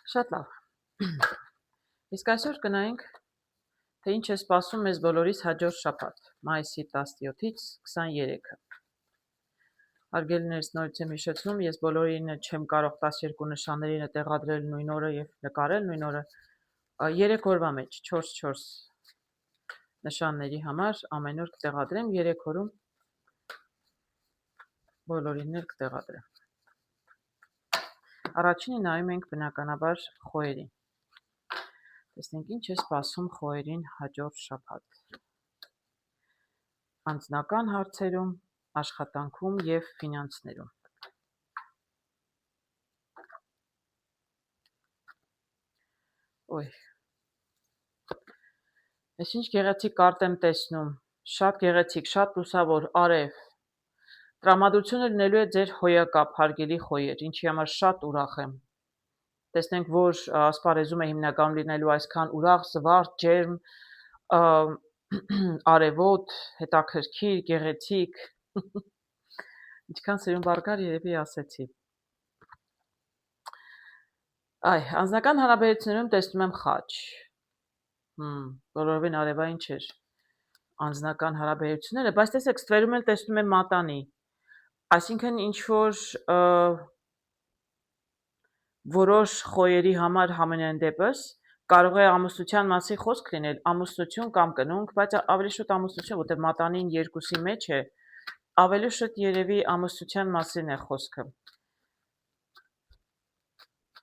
Շատ լավ։ Իսկ այսօր կնայենք, թե ինչ է սպասում մեզ բոլորիս հաջորդ շաբաթ, մայիսի 17-ից 23-ը։ Հարգելիներս, նորից եմ հիշեցնում, ես բոլորին չեմ կարող 12 նշաններին տեղադրել նույն օրը եւ նկարել նույն օրը։ 3 օրվա մեջ 4-4 նշանների համար ամեն օր կտեղադրեմ, 3 օրում բոլորին էլ կտեղադրեմ։ Առաջինը նայում ենք բնականաբար խոյերին։ Տեսնենք ինչ է սպասում խոյերին հաջորդ շաբաթ։ Անձնական հարցերում, աշխատանքում եւ ֆինանսներում։ Ոյ։ Ես ինչ գեղեցիկ կարտ եմ տեսնում, շատ գեղեցիկ, շատ լուսավոր, արև։ Տրամադրությունը լինելու է ձեր հոյակապ, հարգելի խոյեր, ինչի համար շատ ուրախ եմ։ Տեսնենք, որ ասպարեզում է հիմնականում լինելու այսքան ուրախ, զվարթ, ջերմ, արևոտ, հետաքրքիր, գեղեցիկ։ Ինչքան սերուն բարգար երևի ասեցի։ Անձնական հարաբերություններում տեսնում եմ խաչ։ Բոլորովին արևային չէր անձնական հարաբերությունները, բայց տեսեք, ստվերում էլ տեսնում եմ մատանի։ Այսինքն ինչ որ որոշ խոյերի համար համենայն դեպս կարող է ամուսնության մասին խոսք լինել, ամուսնություն կամ կնունք, բայց ավելի շուտ ամուսնություն, որտեղ մատանին երկուսի մեջ է, ավելի շուտ երևի ամուսնության մասին է խոսքը։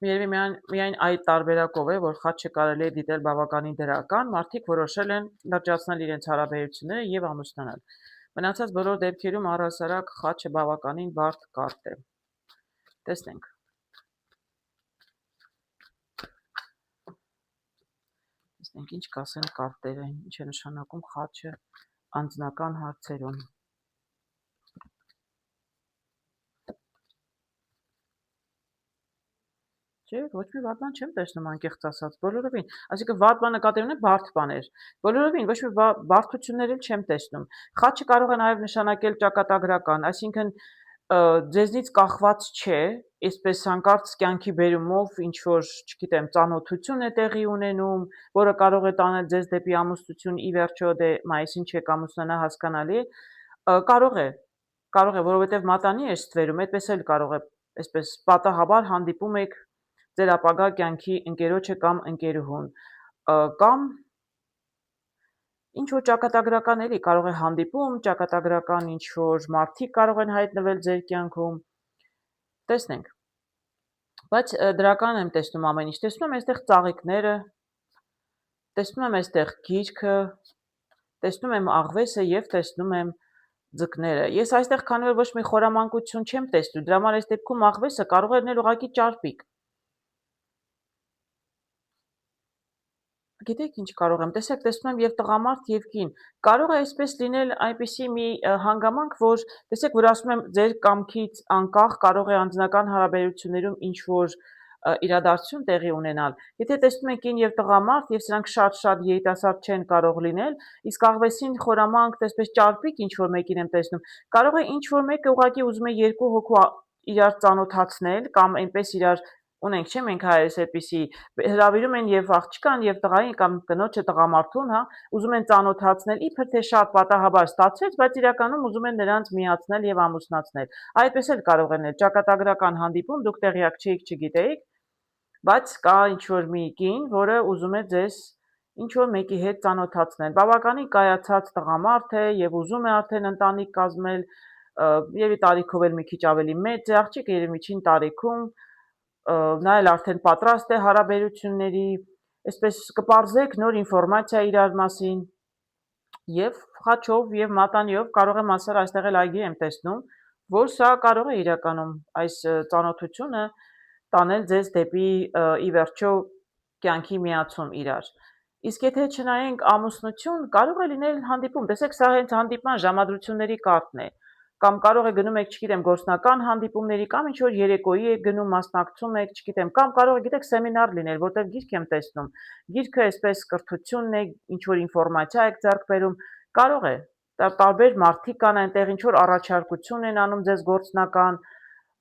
Երևի միայն այդ տարբերակով է, որ խաչը կարելի է դիտել բավականին դրական, մարդիկ որոշել են լրջացնել իրենց հարաբերությունները եւ ամուսնանալ։ Մնացած բոլոր դեպքերում առհասարակ խաչը բավականին բարդ կարտ է։ Տեսնենք։ Տեսնենք ինչ կասեն կարտերը, ինչ է նշանակում խաչը անձնական հարցերում։ Չէ, ոչ մի վատ բան չեմ տեսնում անկեղծ ասած, բոլորովին, այսինքն վատ բանը նկատի ունեմ բարդ բաներ, բոլորովին ոչ մի բարդություններ էլ չեմ տեսնում։ Խաչը կարող է նաև նշանակել ճակատագրական, այսինքն ձեզնից կախված չէ, այսպես հանկարծ կյանքի բերումով ինչ որ, չգիտեմ, ծանոթություն է տեղի ունենում, որը կարող է տանել ձեզ դեպի ամուսնություն, ի վերջո դե մայիսին չեք ամուսնանա, հասկանալի է, կարող է, որովհետև մատանի է ստվերում, այդպես էլ կարող է, այսպես պատահաբար հանդիպում եք ձեր ապագա կյանքի ընկերոջը կամ ընկերուհուն, կամ ինչ որ ճակատագրական էլի կարող է հանդիպում, ճակատագրական ինչ որ մարդիկ կարող են հայտնվել ձեր կյանքում, տեսնենք, բայց դրական եմ տեսնում ամեն ինչ, տեսնում եմ այստեղ ծաղիկները, տեսնում եմ այստեղ գիրքը, տեսնում եմ աղվեսը եւ տեսնում եմ ձկները, ես այստեղ քանի որ ոչ մի խորամանկություն չեմ տեսնում, դրա համար այս դեպքում աղվեսը կարող է լինել ուղղակի ճարպիկ։ Գիտեք ինչ կարող եմ, տեսեք, տեսնում եմ եւ տղամարդ եւ կին, կարող է այսպես լինել այնպիսի մի հանգամանք, որ տեսեք, որ ասում եմ ձեր կամքից անկախ կարող է անձնական հարաբերություններում ինչ որ իրադարձություն տեղի ունենալ։ Եթե տեսնում եք կին եւ տղամարդ եւ սրանք շատ երիտասարդ չեն կարող լինել, իսկ աղվեսին խորամանկ, այսպես ճարպիկ ինչ որ մեկին եմ տեսնում, կարող է ինչ որ մեկը ուղղակի ուզում է երկու հոգու իրար ծանոթացնել կամ այնպես իրար ունենք, չէ՞, մենք հայերս այդպիսի հրավիրում են եւ աղջկան եւ տղային կամ կնոջը տղամարդուն, հա, ուզում են ծանոթացնել, իբր թե շատ պատահաբար ստացվեց, բայց իրականում ուզում են նրանց միացնել եւ ամուսնացնել։ Այդպես էլ կարող է լինել ճակատագրական հանդիպում, դուք տեղյակ չէիք, չգիտեիք, բայց կա ինչ որ մի կին, որը ուզում է ձեզ ինչ որ մեկի հետ ծանոթացնել։ Բավականին կայացած տղամարդ է եւ ուզում է արդեն ընտանիք կազմել, երևի տարիքով էլ մի քիչ ավելի մեծ է, աղջիկը երևի միջին տարիքում, նա էլ արդեն պատրաստ է հարաբերությունների, այսպես կպարզեք նոր ինֆորմացիա իրար մասին եւ խաչով եւ մատանիով կարող եմ ասել այստեղ էլ այգի եմ տեսնում, որ սա կարող է իրականում այս ծանոթությունը տանել ձեզ դեպի ի վերջո կյանքի միացում իրար։ Իսկ եթե չնայենք ամուսնություն, կարող է լինել հանդիպում, տեսեք, սա հենց հանդիպման ժամադրությունների կարտն է, կամ կարող է գնում եք, չգիտեմ, գործնական հանդիպումների, կամ ինչ որ երեկոյի եք գնում, մասնակցում եք, չգիտեմ, կամ կարող է, գիտեք, սեմինար լինել, որտեղ գիրք եմ տեսնում, գիրքը այսպես կրթությունն է, ինչ որ ինֆորմացիա եք ձեռք բերում, կարող է, տարբեր մարդիկ կան այնտեղ, ինչ որ առաջարկություն են անում ձեզ գործնական,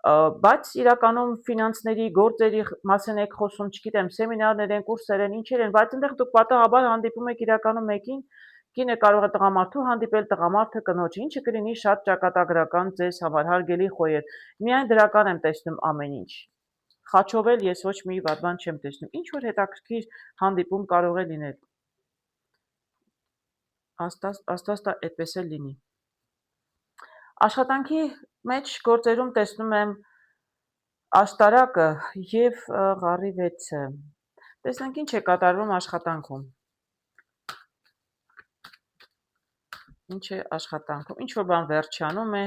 Բայց իրականում ֆինանսների գործերի մասին եք խոսում, չգիտեմ, սեմինարներ են, կուրսեր են, ինչեր են, բայց այնտեղ դուք պատահաբար հանդիպում եք իրականում մեկին, կինը կարող է տղամարդու հանդիպել, տղամարդը կնոջ, ինչը կլինի շատ ճակատագրական ձեզ համար հարգելի խոյեր։ Միայն դրական եմ տեսնում ամեն ինչ։ Խաչովել ես ոչ մի վատ բան չեմ տեսնում։ Ինչ որ հետաքրքիր հանդիպում կարող է լինել։ Աստված տա այդպես էլ լինի։ Աշխատանքի մեջ գործերում տեսնում եմ աշտարակը և ղարի 6-ը։ Տեսնենք ինչ է կատարվում աշխատանքում։ Ինչ է աշխատանքում։ Ինչ որ բան վերջանում է,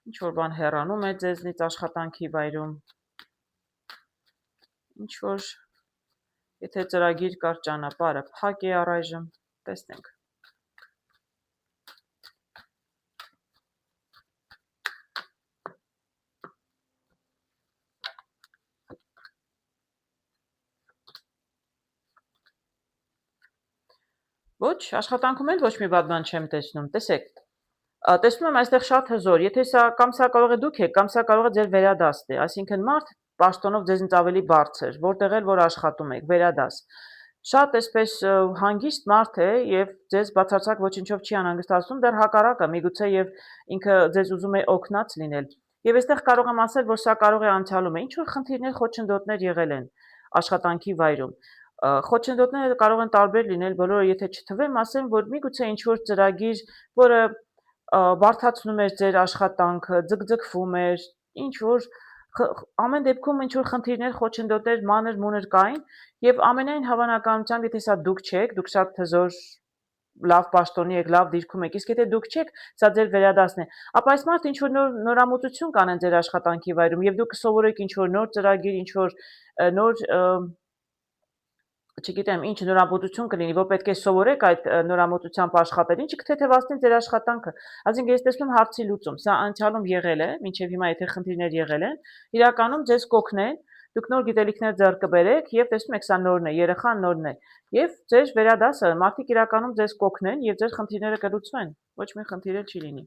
ինչ որ բան հեռանում է ձեզնից աշխատանքի վայրում։ Ինչ որ եթե ծրագիր կար ճանապարհը փակ է առայժմ, տեսնենք։ Ոչ, աշխատանքում էլ ոչ մի վատ բան չեմ տեսնում, տեսեք, տեսնում եմ այստեղ շատ հզոր, եթե սա կարող է դուք եք, կամ սա կարող է ձեր վերադասն է, այսինքն մարդ պաշտոնով ձեզնից ավելի բարձր, որտեղ էլ որ աշխատում եք, վերադաս, շատ այսպես հանգիստ մարդ է և ձեզ բացարձակ ոչինչով չի անհանգստացնում, դեռ հակառակը, միգուցե և ինքը ձեզ ուզում է օգնած լինել, և այստեղ կարող եմ ասել, որ սա կարող է անցյալում է, ինչ որ խնդիրներ, խոչընդոտներ եղել են աշխատանքի վայրում, խոչընդոտները կարող են տարբեր լինել, բոլորը եթե չթվեմ, ասեմ, որ միգուցե ինչ-որ ծրագիր, որը բարդացնում էր ձեր աշխատանքը, ձգձգվում էր, ինչ-որ ամեն դեպքում ինչ-որ խնդիրներ, խոչընդոտներ մանր-մունր կային և ամենայն հավանականությամբ, եթե սա դուք չեք, դուք շատ հզոր լավ պաշտոնի եք, լավ դիրքում եք, իսկ եթե դուք չեք, սա ձեր վերադասն է, ապա այս մարդը ինչ-որ նորամուծություն կանեն ձեր աշխատանքի վայրում և դուք կսովորեք ինչ-որ նոր ծրագիր, ինչ-որ նոր չգիտեմ, ինչ նորամուծություն կլինի, որ պետք է սովորեք այդ նորամուծությամբ աշխատել, ինչը կթեթևացնի ձեր աշխատանքը։ Այսինքն ես տեսնում հարցի լուծում, սա անցյալում եղել է, մինչև հիմա եթե խնդիրներ եղել են, իրականում ձեզ կօգնեն, դուք նոր գիտելիքներ ձեռք կբերեք և տեսնում եք սա նորն է, երեխան նորն է, և ձեր վերադասը, մարդիկ իրականում ձեզ կօգնեն և ձեր խնդիրները կլուծվեն, ոչ մի խնդիր էլ չի լինի։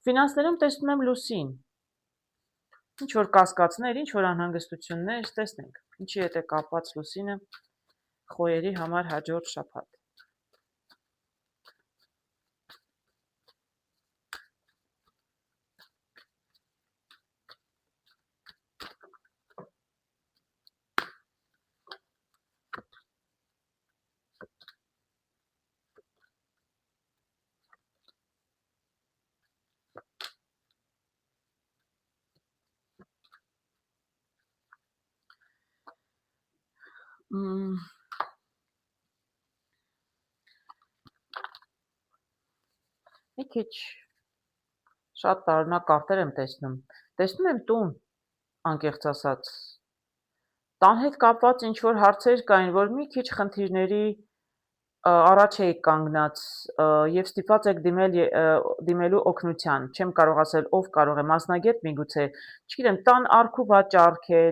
Ֆինանսներում տեսնում եմ լուսին, ինչ որ կասկածներ, ինչ որ անհանգստություններ, տեսնենք, ինչի հետ է կապված լուսինը խոյերի համար հաջորդ շաբաթ։ Մի քիչ շատ տարօրինակ կարտեր եմ տեսնում եմ տուն, անկեղծ ասած, տան հետ կապված ինչ-որ հարցեր կային, որ մի քիչ խնդիրների առաջ էիք կանգնած և ստիպված եք դիմելու օգնության, չեմ կարող ասել ով կարող է, մասնագետ միգուցե, չգիտեմ, տան առք ու վաճառք է,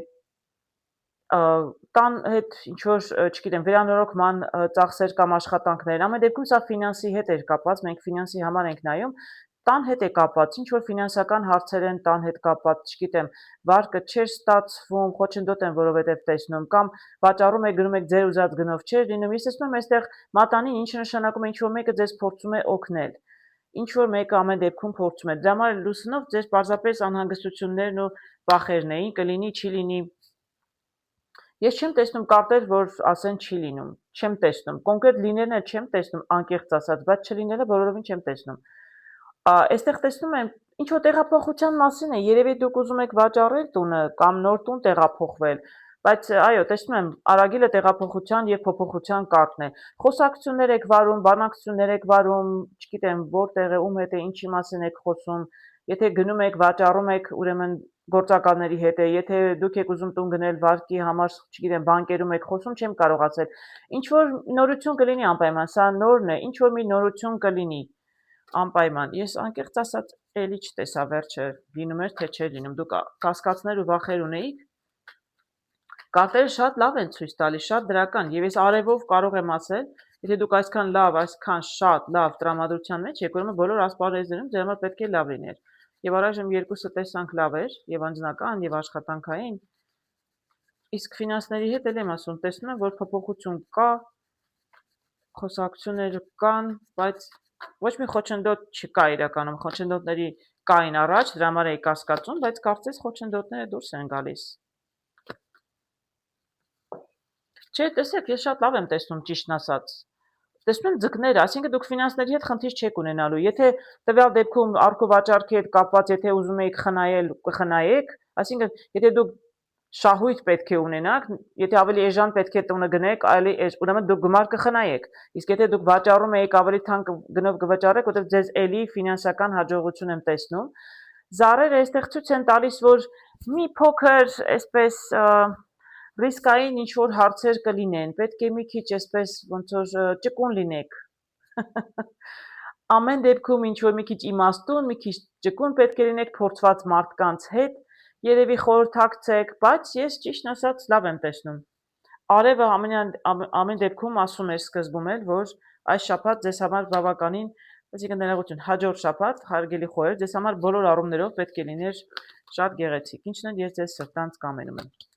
տան հետ ինչ-որ, չգիտեմ, վերանորոգման ծախսեր կամ աշխատանքներ, ամեն դեպքում սա ֆինանսի հետ էր կապված, մենք ֆինանսի համար ենք նայում, տան հետ է կապված, ինչ-որ ֆինանսական հարցեր են տան հետ կապված, չգիտեմ, վարկը չէր ստացվում, խոչընդոտ եմ որովհետև տեսնում, կամ վաճառում եք, գնում եք ձեր ուզած գնով չէր լինում, ես տեսնում եմ այստեղ մատանին, ինչը նշանակում է ինչ-որ մեկը ձեզ փորձում է օգնել, ինչ-որ մեկը ամեն դեպքում փորձում է, դրա համար լուսնով ձեր պարզապես անհանգստություններն ու վախերն էին, կլինի, չի լինի։ Ես չեմ տեսնում կարտեր, որ ասեն չի լինում, չեմ տեսնում, կոնկրետ լինելն էլ չեմ տեսնում, անկեղծ ասած, բայց չլինելը բոլորովին չեմ տեսնում։ Այստեղ տեսնում եմ, ինչ-որ տեղափոխության մասին է, երևի դուք ուզում եք վաճառել տունը կամ նոր տուն տեղափոխվել, բայց այո, տեսնում եմ, արագիլը տեղափոխության և փոփոխության կարգն է։ Խոսակցություններ եք վարում, բանակցություններ եք վարում, չգիտեմ, որտեղ է, ում հետ է, ինչի մասին եք խոսում, եթե գնում եք, վաճառում եք, ուրեմն գործակալների հետ է, եթե դուք եք ուզում տուն գնել վարկի համար, չգիտեմ, բանկերում եք խոսում, չեմ կարող ասել։ Ինչ որ նորություն կլինի անպայման, սա նորն է, ինչ որ մի նորություն կլինի անպայման։ Ես անկեղծ ասած էլի չտեսա վերջը, լինում էր, թե չէր լինում։ Դուք կասկածներ ու վախեր ունեիք։ Կարտերը շատ լավ են ցույց տալիս, շատ դրական, եւ ես արևով կարող եմ ասել, եթե դուք այսքան լավ, այսքան շատ լավ տրամադրության մեջ եք, ուրեմն բոլոր ասպարեզներում ձեր համար պետք է լավ լիներ։ եւ առայժմ երկուսը տեսանք լավ էր, եւ անձնական եւ աշխատանքային, իսկ ֆինանսների հետ էլ եմ ասում, տեսնում եմ, որ փոփոխություն կա, խոսակցություններ կան, բայց ոչ մի խոչընդոտ չկա իրականում, խոչընդոտների կային առաջ, դրա համար էի կասկածում, բայց կարծես խոչընդոտները դուրս են գալիս։ Չէ, տեսեք, ես շատ լավ եմ տեսնում, ճիշտն ասած։ Տեսնում եմ ձկները, այսինքն դուք ֆինանսների հետ խնդիր չեք ունենալու։ Եթե տվյալ դեպքում առքովաճառքի հետ կապված, եթե ուզում եք խնայել, կխնայեք, այսինքն եթե դուք շահույթ պետք է ունենաք, եթե ավելի էժան պետք է տունը գնեք, ուրեմն դուք գումար կխնայեք։ Իսկ եթե դուք վաճառում եք ավելի թանկ գնով կվաճառեք, որտեղ ձեզ էլի ֆինանսական հաջողություն եմ տեսնում։ Զարերը այստեղ ցույց են տալիս, որ մի փոքր այսպես ռիսկային ինչ որ հարցեր կլինեն, պետք է մի քիչ այսպես ոնց որ ճկուն լինեք։ Ամեն դեպքում ինչ որ մի քիչ իմաստուն, մի քիչ ճկուն պետք է լինեք փորձված մարդկանց հետ, երևի խորհրդակցեք, բայց ես ճիշտն ասած լավ եմ տեսնում։ Արևը ամեն դեպքում ասում էր սկզբում էլ, որ այս շաբաթ ձեզ համար բավականին, այսինքն ներողություն, հաջորդ շաբաթ, հարգելի խոհեր, ձեզ համար բոլոր առումներով պետք է լիներ շատ գեղեցիկ, ինչն էլ ես ձեզ սրտանց կամենում եմ։